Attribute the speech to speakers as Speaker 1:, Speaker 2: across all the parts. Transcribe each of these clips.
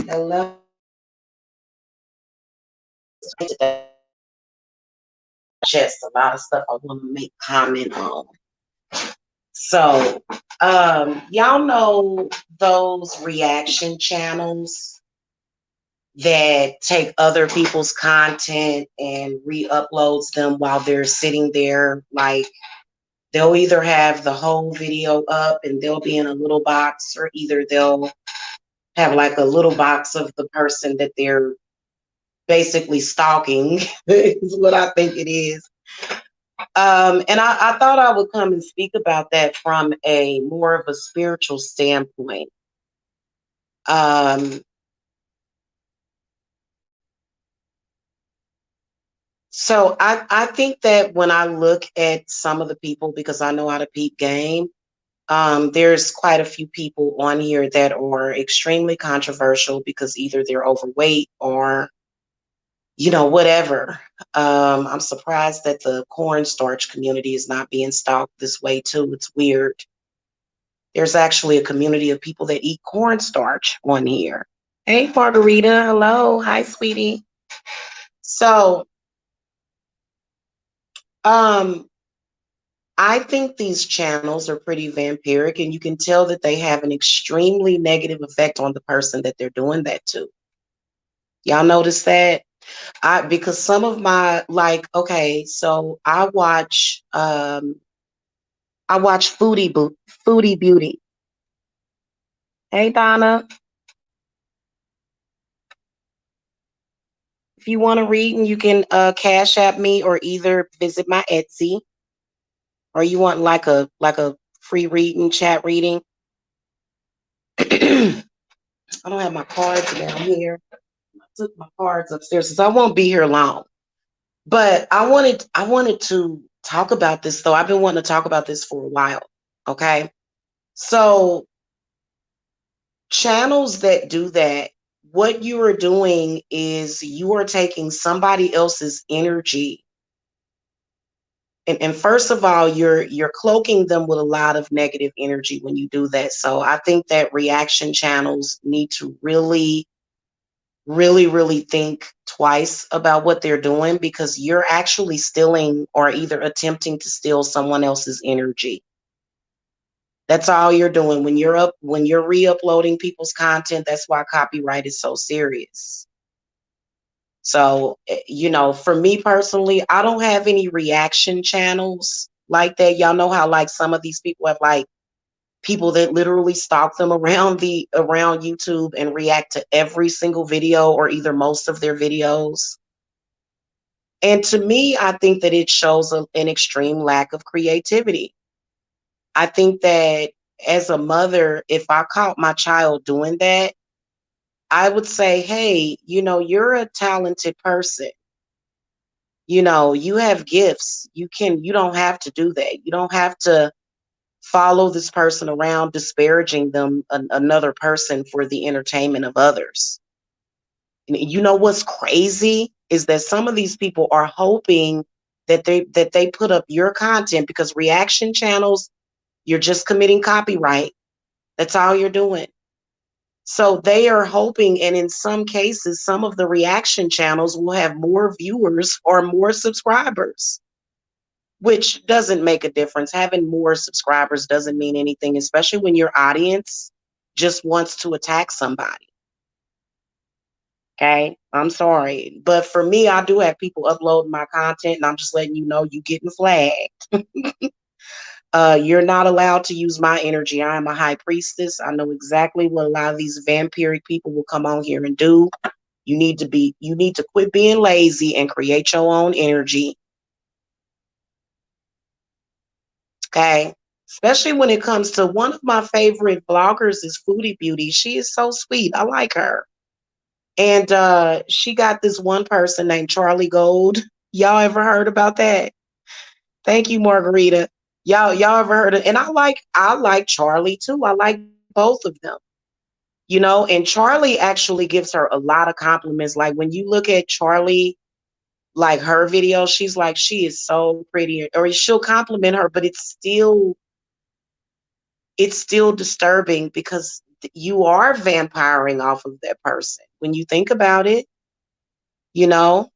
Speaker 1: Hello. Just a lot of stuff I want to make comment on. So, y'all know those reaction channels that take other people's content and re-uploads them while they're sitting there. Like, they'll either have the whole video up and they'll be in a little box, or either they'll have like a little box of the person that they're basically stalking is what I think it is. And I thought I would come and speak about that from a more of a spiritual standpoint. Um, so I think that when I look at some of the people, because I know how to peep game, there's quite a few people on here that are extremely controversial because either they're overweight or, you know, whatever. I'm surprised that the cornstarch community is not being stalked this way too. It's weird. There's actually a community of people that eat cornstarch on here. Hey, Margarita. Hello. Hi, sweetie. So, um, I think these channels are pretty vampiric, and you can tell that they have an extremely negative effect on the person that they're doing that to. Y'all notice that? Because some of my, like, okay, so I watch Foodie Beauty. Hey, Donna. If you want to read, and you can cash app me or either visit my Etsy, or you want like a free reading, chat reading. I don't have my cards down here. I took my cards upstairs, so I won't be here long. But I wanted to talk about this though. I've been wanting to talk about this for a while. Okay. So channels that do that, what you are doing is you are taking somebody else's energy. And first of all, you're cloaking them with a lot of negative energy when you do that. So I think that reaction channels need to really think twice about what they're doing, because you're actually stealing or either attempting to steal someone else's energy. That's all you're doing when you're re-uploading people's content. That's why copyright is so serious. So, you know, for me personally, I don't have any reaction channels like that. Y'all know how like some of these people have like people that literally stalk them around YouTube and react to every single video or either most of their videos. And to me, I think that it shows an extreme lack of creativity. I think that as a mother, if I caught my child doing that, I would say, hey, you know, you're a talented person. You know, you have gifts. You don't have to do that. You don't have to follow this person around disparaging another person for the entertainment of others. And you know what's crazy is that some of these people are hoping that they put up your content, because reaction channels, you're just committing copyright. That's all you're doing. So they are hoping, and in some cases, some of the reaction channels will have more viewers or more subscribers, which doesn't make a difference. Having more subscribers doesn't mean anything, especially when your audience just wants to attack somebody. Okay, I'm sorry. But for me, I do have people uploading my content, and I'm just letting you know you getting flagged. You're not allowed to use my energy. I am a high priestess. I know exactly what a lot of these vampiric people will come on here and do. You need to quit being lazy and create your own energy. Okay. Especially when it comes to one of my favorite bloggers is Foodie Beauty. She is so sweet. I like her. And she got this one person named Charlie Gold. Y'all ever heard about that? Thank you, Margarita. Y'all ever heard of, and I like Charlie too. I like both of them. You know, and Charlie actually gives her a lot of compliments. Like when you look at Charlie, like her video, she's like, she is so pretty, or she'll compliment her, but it's still disturbing because you are vampiring off of that person when you think about it, you know?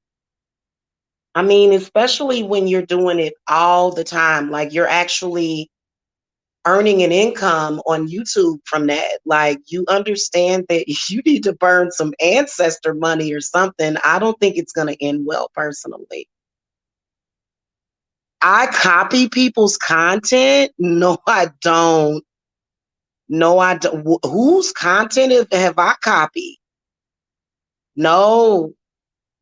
Speaker 1: I mean, especially when you're doing it all the time, like you're actually earning an income on YouTube from that. Like you understand that you need to burn some ancestor money or something. I don't think it's going to end well personally. I copy people's content? No, I don't. No, I don't. Whose content have I copied? No,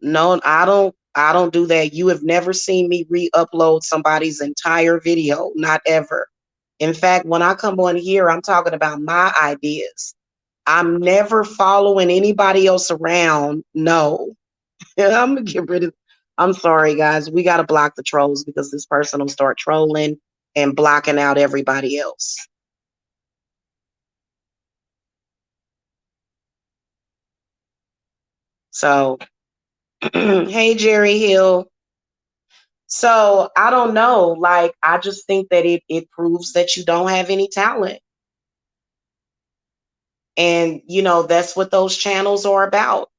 Speaker 1: no, I don't. I don't do that. You have never seen me re-upload somebody's entire video, not ever. In fact, when I come on here, I'm talking about my ideas. I'm never following anybody else around. No. I'm gonna get rid of. I'm sorry, guys. We gotta block the trolls because this person will start trolling and blocking out everybody else. So, hey, Jerry Hill. So I don't know. Like, I just think that it proves that you don't have any talent. And that's what those channels are about.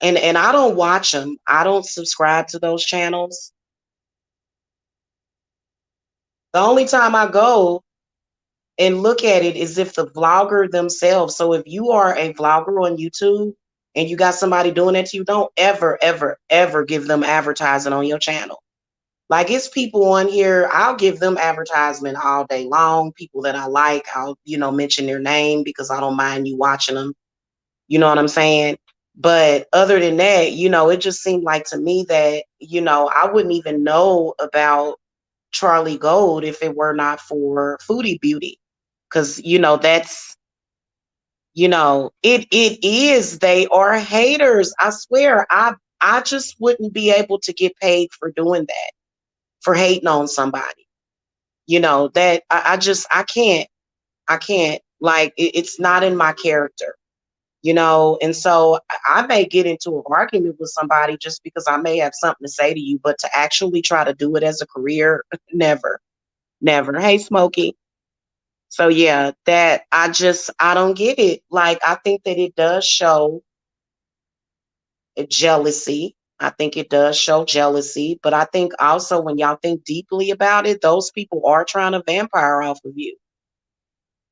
Speaker 1: And I don't watch them. I don't subscribe to those channels. The only time I go and look at it is if the vlogger themselves. So if you are a vlogger on YouTube and you got somebody doing it to you, don't ever, ever, ever give them advertising on your channel. Like it's people on here, I'll give them advertisement all day long. People that I like, I'll, mention their name because I don't mind you watching them. You know what I'm saying? But other than that, it just seemed like to me that, I wouldn't even know about Charlie Gold if it were not for Foodie Beauty. Cause that's, it is, they are haters. I swear, I just wouldn't be able to get paid for doing that, for hating on somebody. That I can't, like it's not in my character. And so I may get into an argument with somebody just because I may have something to say to you, but to actually try to do it as a career, never, never. Hey, Smokey. So yeah, that I don't get it. Like I think that it does show jealousy. I think it does show jealousy, but I think also when y'all think deeply about it, those people are trying to vampire off of you.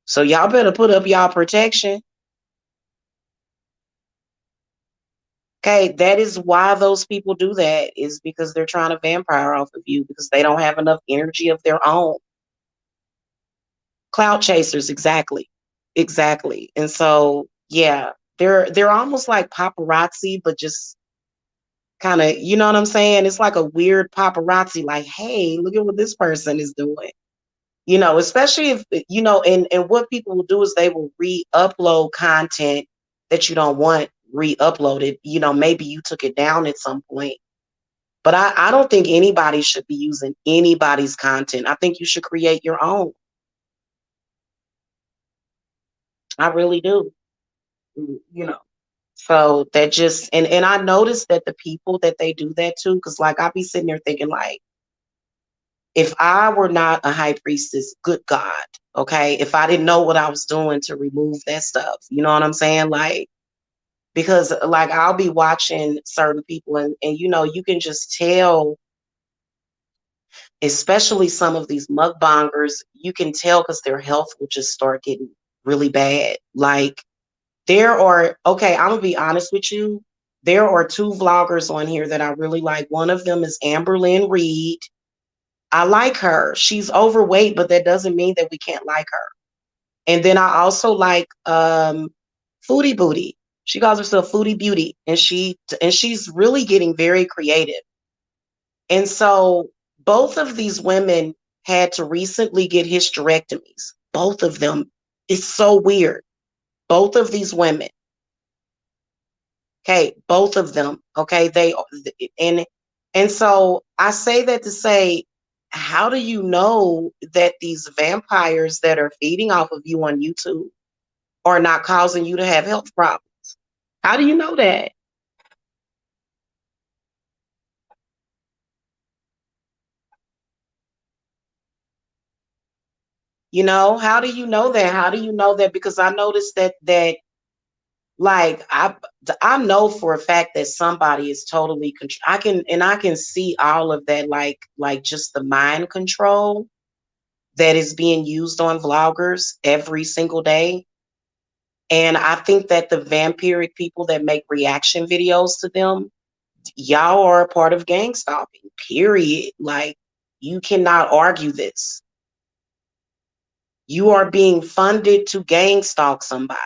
Speaker 1: So y'all better put up y'all protection. Okay, that is why those people do that, is because they're trying to vampire off of you because they don't have enough energy of their own. Cloud chasers, exactly. Exactly. And so, yeah, they're almost like paparazzi, but just kind of, you know what I'm saying? It's like a weird paparazzi, like, hey, look at what this person is doing. Especially if and what people will do is they will re-upload content that you don't want re-uploaded. Maybe you took it down at some point. But I don't think anybody should be using anybody's content. I think you should create your own. I really do. You know. So that just and I noticed that the people that they do that to, because like I'll be sitting there thinking like, if I were not a high priestess, good God, okay, if I didn't know what I was doing to remove that stuff, you know what I'm saying? Like, because like I'll be watching certain people and you can just tell, especially some of these mukbangers, you can tell because their health will just start getting really bad. Like okay, I'm gonna be honest with you. There are two vloggers on here that I really like. One of them is Amberlynn Reed. I like her. She's overweight, but that doesn't mean that we can't like her. And then I also like Foodie Booty. She calls herself Foodie Beauty, and she's really getting very creative. And so both of these women had to recently get hysterectomies. Both of them. It's so weird. Both of these women. Okay, both of them. Okay, and and so I say that to say, how do you know that these vampires that are feeding off of you on YouTube are not causing you to have health problems? How do you know that? How do you know that? How do you know that? Because I noticed that like I know for a fact that somebody is totally I can see all of that, like just the mind control that is being used on vloggers every single day. And I think that the vampiric people that make reaction videos to them, y'all are a part of gang stalking, period. Like, you cannot argue this. You are being funded to gang stalk somebody,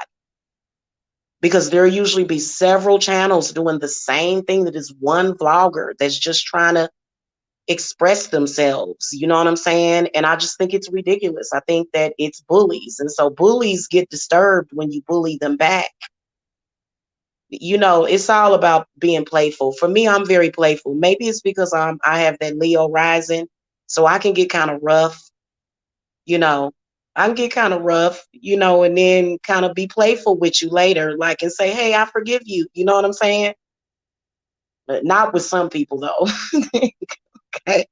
Speaker 1: because there usually be several channels doing the same thing that is one vlogger that's just trying to express themselves. You know what I'm saying? And I just think it's ridiculous. I think that it's bullies. And so bullies get disturbed when you bully them back. It's all about being playful. For me, I'm very playful. Maybe it's because I have that Leo rising, so I can get kind of rough, you know. I can get kind of rough, and then kind of be playful with you later, like, and say, "Hey, I forgive you." You know what I'm saying? But not with some people though. Okay.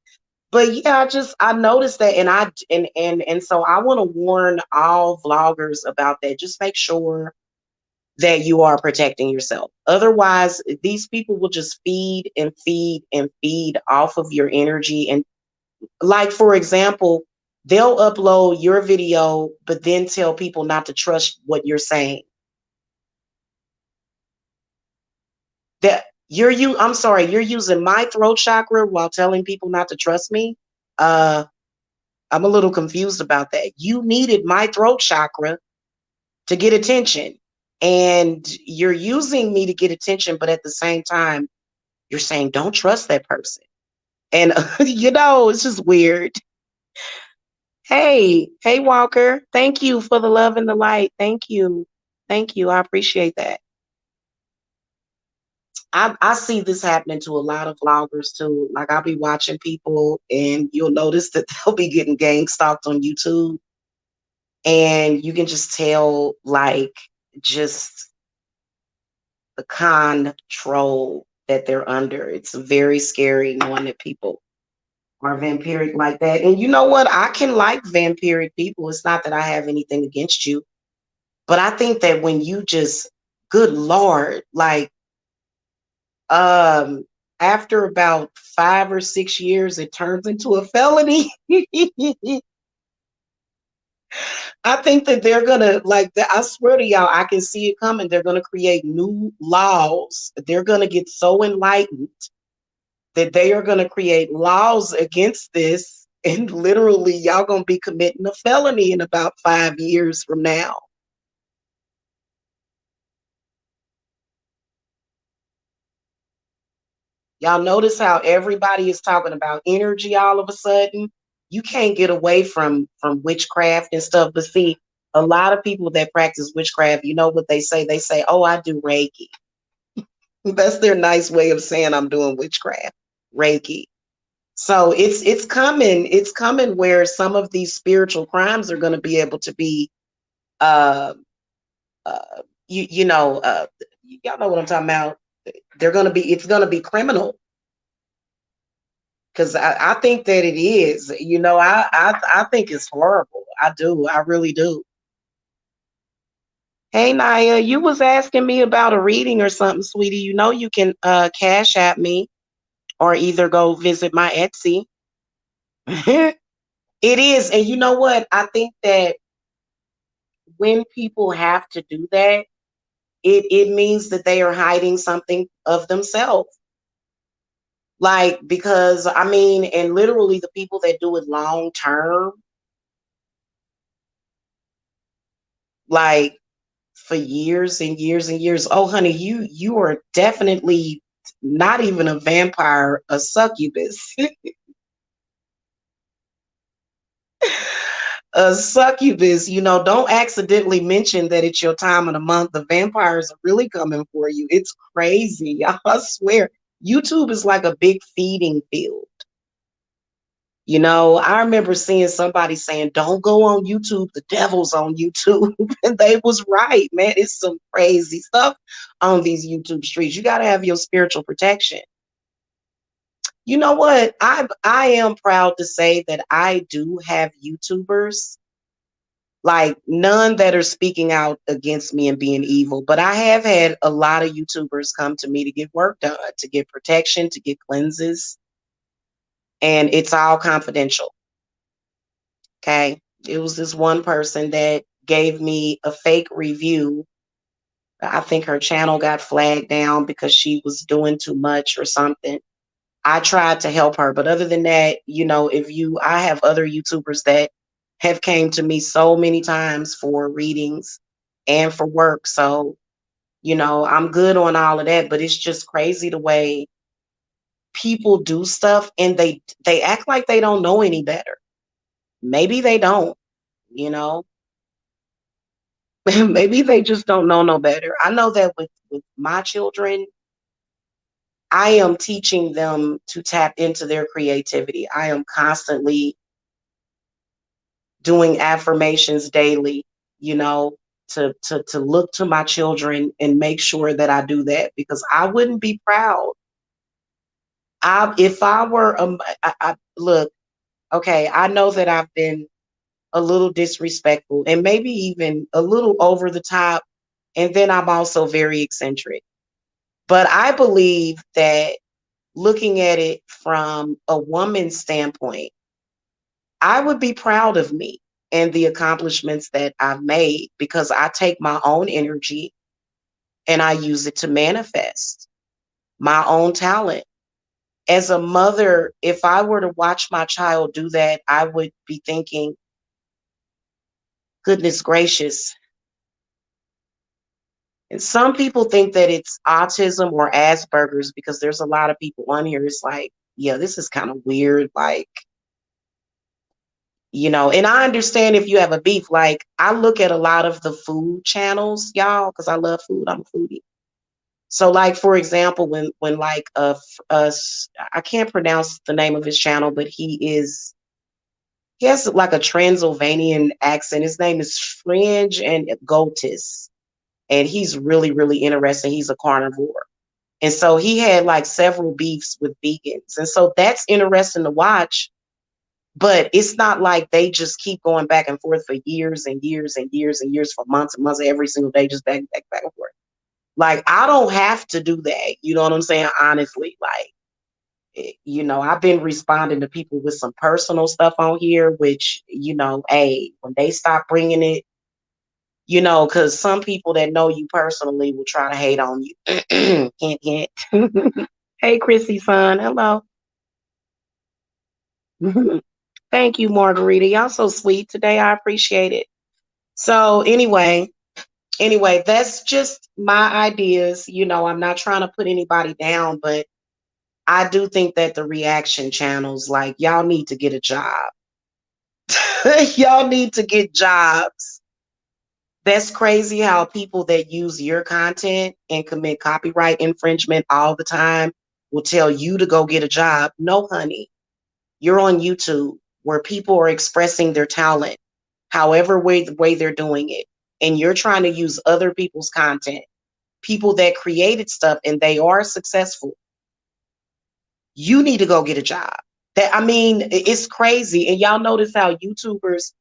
Speaker 1: But yeah, I noticed that, and so I want to warn all vloggers about that. Just make sure that you are protecting yourself. Otherwise, these people will just feed and feed and feed off of your energy. And, like, for example, they'll upload your video, but then tell people not to trust what you're saying. I'm sorry, you're using my throat chakra while telling people not to trust me. Uh, I'm a little confused about that. You needed my throat chakra to get attention, and you're using me to get attention, but at the same time, you're saying don't trust that person. And it's just weird. Hey, Walker, thank you for the love and the light. Thank you. Thank you. I appreciate that. I see this happening to a lot of vloggers too. Like, I'll be watching people and you'll notice that they'll be getting gang stalked on YouTube. And you can just tell, like, just the control that they're under. It's very scary knowing that people are vampiric like that. And you know what? I can like vampiric people. It's not that I have anything against you, but I think that when you just, good Lord, like, um, after about 5 or 6 years, it turns into a felony. I think that they're gonna, like, I swear to y'all, I can see it coming. They're gonna create new laws. They're gonna get so enlightened that they are gonna create laws against this, and literally y'all gonna be committing a felony in about 5 years from now. Y'all notice how everybody is talking about energy all of a sudden? You can't get away from witchcraft and stuff. But see, a lot of people that practice witchcraft, you know what they say? They say, "Oh, I do Reiki." That's their nice way of saying I'm doing witchcraft. Reiki. So it's coming. It's coming where some of these spiritual crimes are going to be able to be, uh, uh, y'all know what I'm talking about. They're going to be. It's going to be criminal, because I think that it is. I think it's horrible. I do. I really do. Hey, Naya, you was asking me about a reading or something, sweetie. You know you can cash at me, or either go visit my Etsy. It is. And you know what? I think that when people have to do that, it means that they are hiding something of themselves. Like, because I mean, and literally the people that do it long term, like, for years and years and years. Oh, honey, you are definitely not even a vampire, a succubus. A succubus, don't accidentally mention that it's your time of the month. The vampires are really coming for you. It's crazy. I swear. YouTube is like a big feeding field. I remember seeing somebody saying, "Don't go on YouTube. The devil's on YouTube." And they was right, man. It's some crazy stuff on these YouTube streets. You got to have your spiritual protection. You know what? I am proud to say that I do have YouTubers Like none that are speaking out against me and being evil. But I have had a lot of YouTubers come to me to get work done, to get protection, to get cleanses, and it's all confidential. Okay. It was this one person that gave me a fake review. I think her channel got flagged down because she was doing too much or something. I tried to help her, but other than that, I have other YouTubers that have came to me so many times for readings and for work. So, I'm good on all of that, but it's just crazy the way people do stuff and they act like they don't know any better. Maybe they don't, you know. Maybe they just don't know no better. I know that with my children, I am teaching them to tap into their creativity. I am constantly doing affirmations daily, you know, to look to my children and make sure that I do that because I wouldn't be proud. If I were look, okay, I know that I've been a little disrespectful and maybe even a little over the top, and then I'm also very eccentric. But I believe that looking at it from a woman's standpoint, I would be proud of me and the accomplishments that I've made because I take my own energy and I use it to manifest my own talent. As a mother, if I were to watch my child do that, I would be thinking, goodness gracious. And some people think that it's autism or Asperger's because there's a lot of people on here. It's like, yeah, this is kind of weird. Like, and I understand if you have a beef. Like, I look at a lot of the food channels, y'all, because I love food. I'm a foodie. So, like, for example, when like I can't pronounce the name of his channel, but he has like a Transylvanian accent. His name is Fringe and Gotis, and he's really really interesting. He's a carnivore, and so he had like several beefs with vegans, and so that's interesting to watch. But it's not like they just keep going back and forth for years and years and years and years, for months and months, every single day, just back and forth. Like, I don't have to do that. You know what I'm saying? Honestly, like, I've been responding to people with some personal stuff on here, which, hey, when they stop bringing it, because some people that know you personally will try to hate on you. Can't. Hey, Chrissy, son. Hello. Thank you, Margarita. Y'all so sweet today. I appreciate it. So anyway, that's just my ideas. I'm not trying to put anybody down, but I do think that the reaction channels, like, y'all need to get a job. Y'all need to get jobs. That's crazy how people that use your content and commit copyright infringement all the time will tell you to go get a job. No, honey, you're on YouTube where people are expressing their talent, however way they're doing it. And you're trying to use other people's content, people that created stuff and they are successful. You need to go get a job. It's crazy. And y'all notice how YouTubers,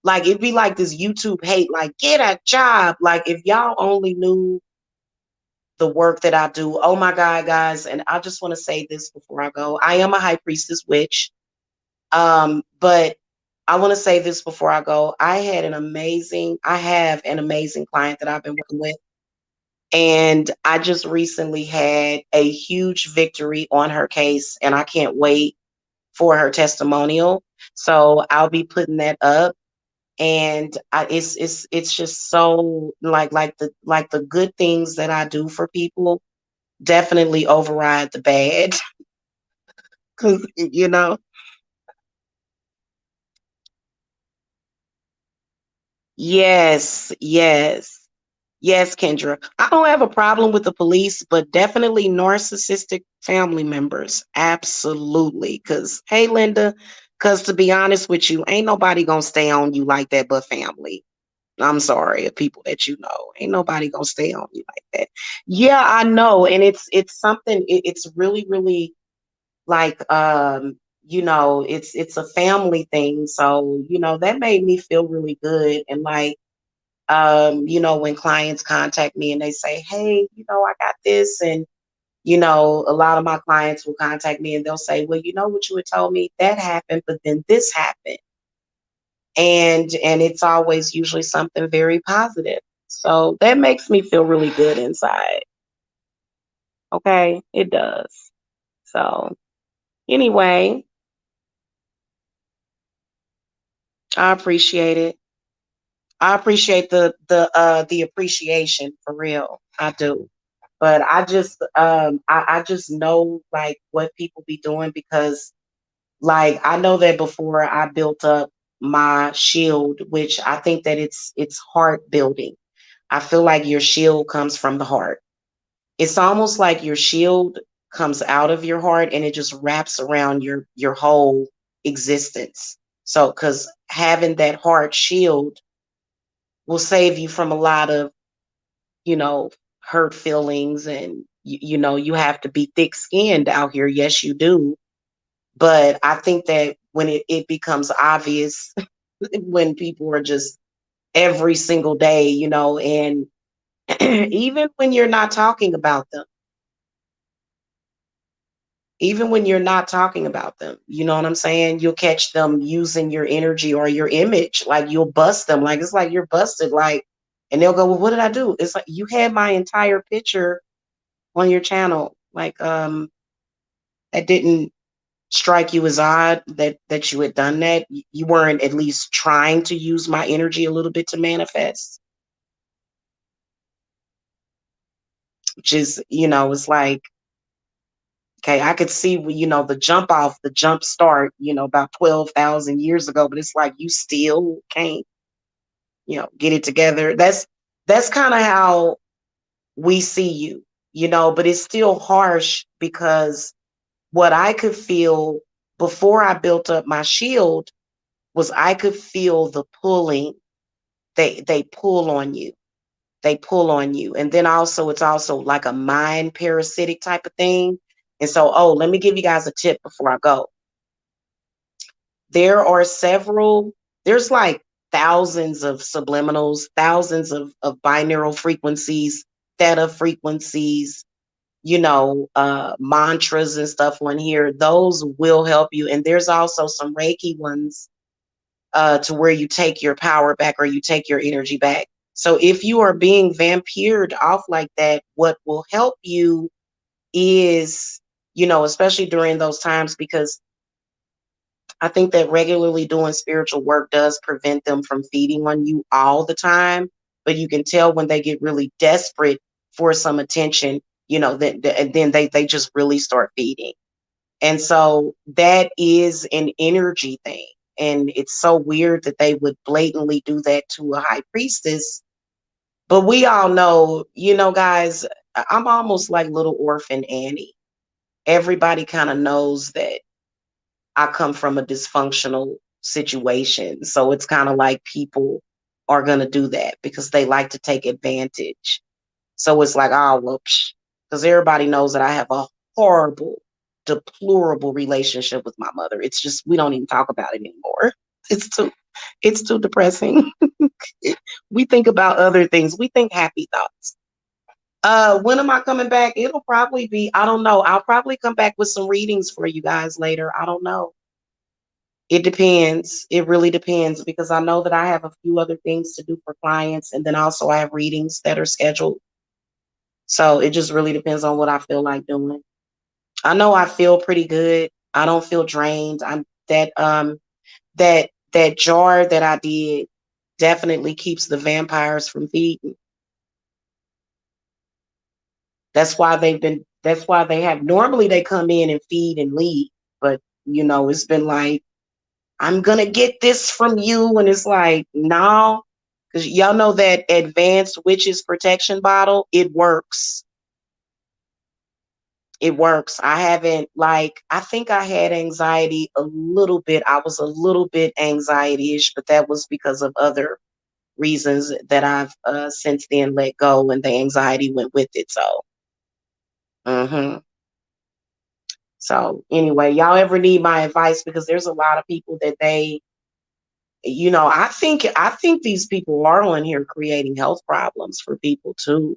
Speaker 1: like, it'd be like this YouTube hate, like, get a job. Like, if y'all only knew the work that I do. Oh my God, guys. And I just want to say this before I go. I am a high priestess witch. But I want to say this before I go. I have an amazing client that I've been working with. And I just recently had a huge victory on her case, and I can't wait for her testimonial. So I'll be putting that up. And it's just so like the good things that I do for people definitely override the bad. Because yes, yes. Yes, Kendra. I don't have a problem with the police, but definitely narcissistic family members. Absolutely. Because, hey, Linda, because to be honest with you, ain't nobody going to stay on you like that but family. I'm sorry, people that you know. Ain't nobody going to stay on you like that. Yeah, I know. And it's something, it's really, really like, it's a family thing. So, that made me feel really good. And like, when clients contact me and they say, hey, I got this. And, a lot of my clients will contact me and they'll say, well, you know what you had told me that happened, but then this happened. And it's always usually something very positive. So that makes me feel really good inside. Okay, it does. So anyway, I appreciate it. I appreciate the appreciation for real. I do. But I just know like what people be doing because like I know that before I built up my shield, which I think that it's heart building. I feel like your shield comes from the heart. It's almost like your shield comes out of your heart and it just wraps around your whole existence. So cuz having that heart shield will save you from a lot of, you know, hurt feelings and you have to be thick skinned out here. Yes, you do. But I think that when it becomes obvious when people are just every single day, and even when you're not talking about them, even when you're not talking about them, you know what I'm saying? You'll catch them using your energy or your image. Like you'll bust them. Like it's like you're busted. Like, and they'll go, well, what did I do? It's like you had my entire picture on your channel. Like, that didn't strike you as odd that you had done that. You weren't at least trying to use my energy a little bit to manifest, which is, it's like, okay, I could see, the jump off, the jump start, about 12,000 years ago, but it's like you still can't, get it together. That's kind of how we see you, but it's still harsh because what I could feel before I built up my shield was I could feel the pulling. They pull on you. They pull on you. And then also it's also like a mind parasitic type of thing. And so, oh, let me give you guys a tip before I go. There are there's like thousands of subliminals, thousands of binaural frequencies, theta frequencies, mantras and stuff on here. Those will help you. And there's also some Reiki ones to where you take your power back or you take your energy back. So if you are being vampired off like that, what will help you is, especially during those times, because I think that regularly doing spiritual work does prevent them from feeding on you all the time. But you can tell when they get really desperate for some attention, and then they just really start feeding. And so that is an energy thing. And it's so weird that they would blatantly do that to a high priestess. But we all know, guys, I'm almost like little orphan Annie. Everybody kind of knows that I come from a dysfunctional situation. So it's kind of like people are going to do that because they like to take advantage. So it's like, oh, well, because everybody knows that I have a horrible, deplorable relationship with my mother. It's just, we don't even talk about it anymore. It's too, it's too depressing. We think about other things. We think happy thoughts. When am I coming back? It'll probably be, I don't know. I'll probably come back with some readings for you guys later. I don't know. It depends. It really depends because I know that I have a few other things to do for clients, and then also I have readings that are scheduled. So it just really depends on what I feel like doing. I know I feel pretty good. I don't feel drained. I'm that jar that I did definitely keeps the vampires from feeding. That's why they have normally they come in and feed and leave, but it's been like, I'm gonna get this from you, and it's like, no, because y'all know that advanced witches protection bottle, it works. It works. I haven't, like, I think I had anxiety a little bit. I was a little bit anxiety-ish, but that was because of other reasons that I've since then let go, and the anxiety went with it. So, hmm So anyway, y'all ever need my advice, because there's a lot of people that they, I think these people are on here creating health problems for people too.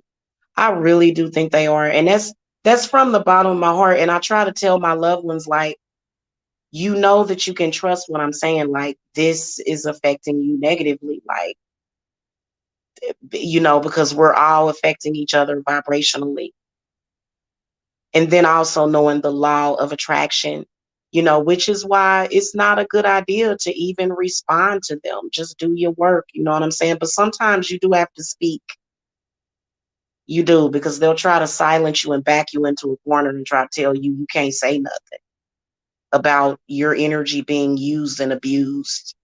Speaker 1: I really do think they are. And that's from the bottom of my heart. And I try to tell my loved ones, like, you know that you can trust what I'm saying. Like, this is affecting you negatively. Like, because we're all affecting each other vibrationally. And then also knowing the law of attraction, which is why it's not a good idea to even respond to them. Just do your work. You know what I'm saying? But sometimes you do have to speak. You do, because they'll try to silence you and back you into a corner and try to tell you you can't say nothing about your energy being used and abused.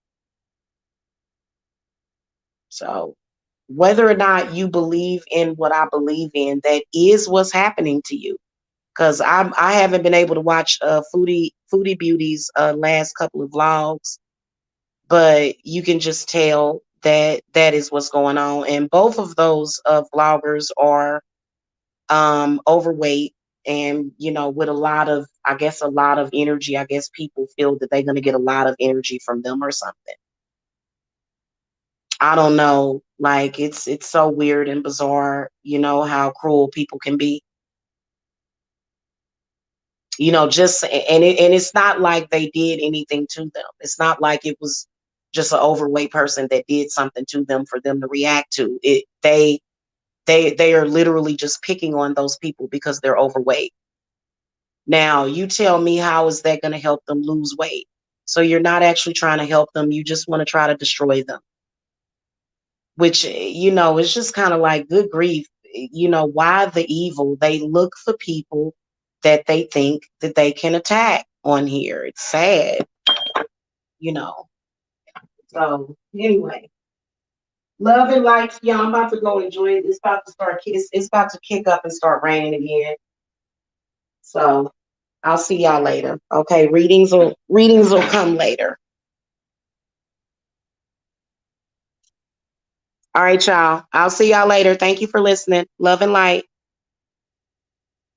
Speaker 1: So, whether or not you believe in what I believe in, that is what's happening to you. Because I haven't been able to watch Foodie Beauty's last couple of vlogs, but you can just tell that that is what's going on. And both of those vloggers are overweight, and with a lot of, I guess, a lot of energy. I guess people feel that they're going to get a lot of energy from them or something. I don't know. Like, it's so weird and bizarre, how cruel people can be. Just, and it's not like they did anything to them. It's not like it was just an overweight person that did something to them for them to react to it. They are literally just picking on those people because they're overweight. Now, you tell me, how is that going to help them lose weight? So you're not actually trying to help them. You just want to try to destroy them, which, is just kind of like, good grief. Why the evil? They look for people that they think that they can attack on here. It's sad, you know. So anyway, love and light. Yeah, I'm about to go enjoy it. It's about to start. It's about to kick up and start raining again. So I'll see y'all later. Okay, readings will come later. All right, y'all. I'll see y'all later. Thank you for listening. Love and light.